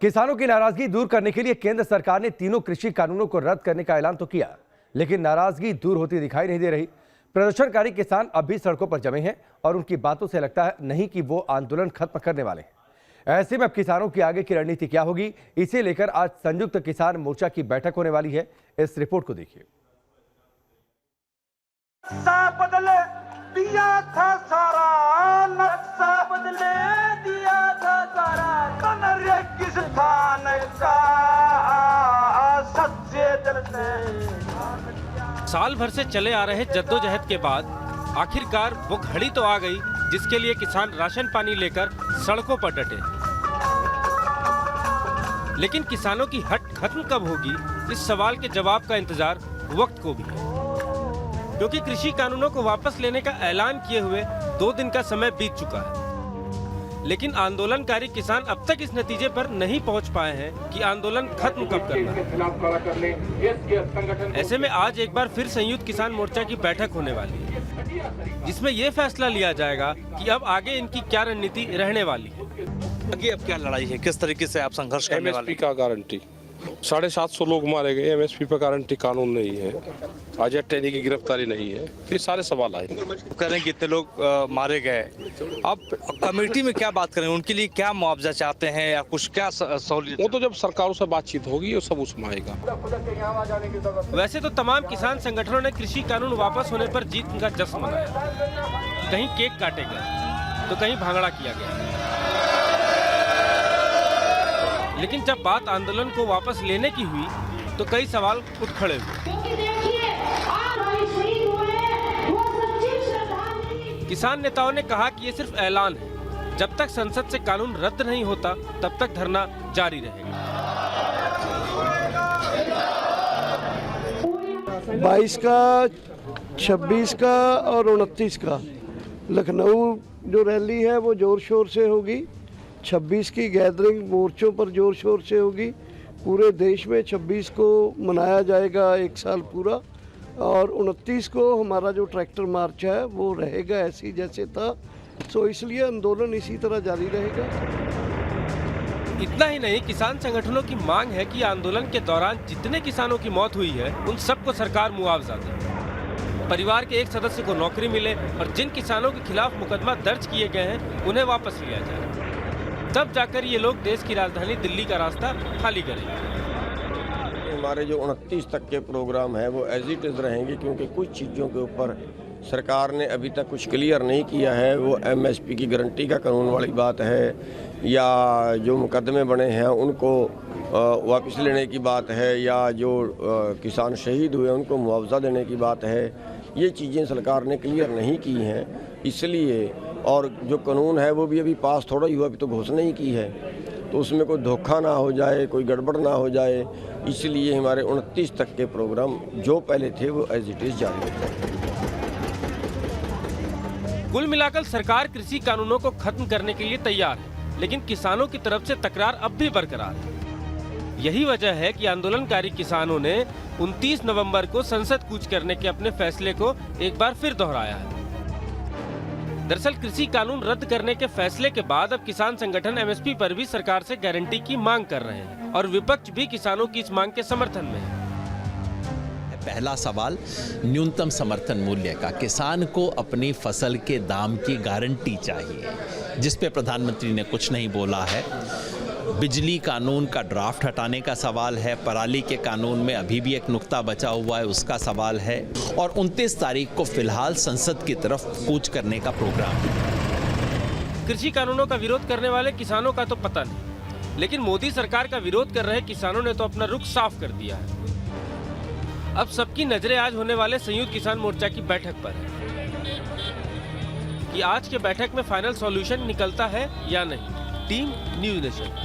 किसानों की नाराजगी दूर करने के लिए केंद्र सरकार ने तीनों कृषि कानूनों को रद्द करने का ऐलान तो किया, लेकिन नाराजगी दूर होती दिखाई नहीं दे रही। प्रदर्शनकारी किसान अब भी सड़कों पर जमे हैं और उनकी बातों से लगता है नहीं कि वो आंदोलन खत्म करने वाले हैं। ऐसे में अब किसानों की आगे की रणनीति क्या होगी, इसे लेकर आज संयुक्त किसान मोर्चा की बैठक होने वाली है। इस रिपोर्ट को देखिए। दिया था सारा नक्शा बदले दिया था सारा रेगिस्तान का सच्चे दिल से। साल भर से चले आ रहे जद्दोजहद के बाद आखिरकार वो घड़ी तो आ गई जिसके लिए किसान राशन पानी लेकर सड़कों पर डटे। लेकिन किसानों की हट खत्म कब होगी, इस सवाल के जवाब का इंतजार वक्त को भी है, क्योंकि कृषि कानूनों को वापस लेने का ऐलान किए हुए 2 दिन का समय बीत चुका है। लेकिन आंदोलनकारी किसान अब तक इस नतीजे पर नहीं पहुंच पाए हैं कि आंदोलन खत्म कब करना है। ऐसे में आज एक बार फिर संयुक्त किसान मोर्चा की बैठक होने वाली है, जिसमें ये फैसला लिया जाएगा कि अब आगे इनकी क्या रणनीति रहने वाली है। आगे अब क्या लड़ाई है, किस तरीके से आप संघर्ष करने वाले? एमएसपी का गारंटी 750 लोग मारे गए, एमएसपी पर गारंटी कानून नहीं है, अजय टेनी की गिरफ्तारी नहीं है, ये सारे सवाल आए। करें कितने लोग मारे गए, अब कमेटी में क्या बात करें, उनके लिए क्या मुआवजा चाहते हैं या कुछ क्या सहूलियत? वो तो जब सरकारों से बातचीत होगी वो सब उसमें आएगा। वैसे तो तमाम किसान संगठनों ने कृषि कानून वापस होने पर जीत का जश्न मनाया। कहीं केक काटे गए तो कहीं भांगड़ा किया गया। लेकिन जब बात आंदोलन को वापस लेने की हुई तो कई सवाल उठ खड़े हुए। किसान नेताओं ने कहा कि ये सिर्फ ऐलान है, जब तक संसद से कानून रद्द नहीं होता तब तक धरना जारी रहेगा। 22 का, 26 का और 29 का लखनऊ जो रैली है वो जोर शोर से होगी। 26 की गैदरिंग मोर्चों पर जोर शोर से होगी। पूरे देश में 26 को मनाया जाएगा 1 साल पूरा, और 29 को हमारा जो ट्रैक्टर मार्च है वो रहेगा ऐसी जैसे था। सो इसलिए आंदोलन इसी तरह जारी रहेगा। इतना ही नहीं, किसान संगठनों की मांग है कि आंदोलन के दौरान जितने किसानों की मौत हुई है उन सबको सरकार मुआवजा दे, परिवार के एक सदस्य को नौकरी मिले और जिन किसानों के खिलाफ मुकदमा दर्ज किए गए हैं उन्हें वापस लिया जाए। तब जाकर ये लोग देश की राजधानी दिल्ली का रास्ता खाली करेंगे। हमारे जो 29 तक के प्रोग्राम है वो एज इट इज़ रहेंगे, क्योंकि कुछ चीज़ों के ऊपर सरकार ने अभी तक कुछ क्लियर नहीं किया है। वो एमएसपी की गारंटी का कानून वाली बात है, या जो मुकदमे बने हैं उनको वापस लेने की बात है, या जो किसान शहीद हुए उनको मुआवजा देने की बात है। ये चीज़ें सरकार ने क्लियर नहीं की हैं, इसलिए। और जो कानून है वो भी अभी पास थोड़ा ही हुआ, अभी तो घोषणा ही की है, तो उसमें कोई धोखा ना हो जाए, कोई गड़बड़ ना हो जाए, इसलिए हमारे 29 तक के प्रोग्राम जो पहले थे वो एज इट इज़ जारी रखेंगे। कुल मिलाकर सरकार कृषि कानूनों को खत्म करने के लिए तैयार है, लेकिन किसानों की तरफ से तकरार अब भी बरकरार है। यही वजह है कि आंदोलनकारी किसानों ने 29 नवंबर को संसद कूच करने के अपने फैसले को एक बार फिर दोहराया है। दरअसल कृषि कानून रद्द करने के फैसले के बाद अब किसान संगठन एमएसपी पर भी सरकार से गारंटी की मांग कर रहे हैं और विपक्ष भी किसानों की इस मांग के समर्थन में है। पहला सवाल न्यूनतम समर्थन मूल्य का, किसान को अपनी फसल के दाम की गारंटी चाहिए, जिस पे प्रधानमंत्री ने कुछ नहीं बोला है। बिजली कानून का ड्राफ्ट हटाने का सवाल है, पराली के कानून में अभी भी एक नुक्ता बचा हुआ है, उसका सवाल है, और 29 तारीख को फिलहाल संसद की तरफ कूच करने का प्रोग्राम है। कृषि कानूनों का विरोध करने वाले किसानों का तो पता नहीं, लेकिन मोदी सरकार का विरोध कर रहे किसानों ने तो अपना रुख साफ कर दिया है। अब सबकी नजरें आज होने वाले संयुक्त किसान मोर्चा की बैठक पर है कि आज के बैठक में फाइनल सॉल्यूशन निकलता है या नहीं। Team news nation.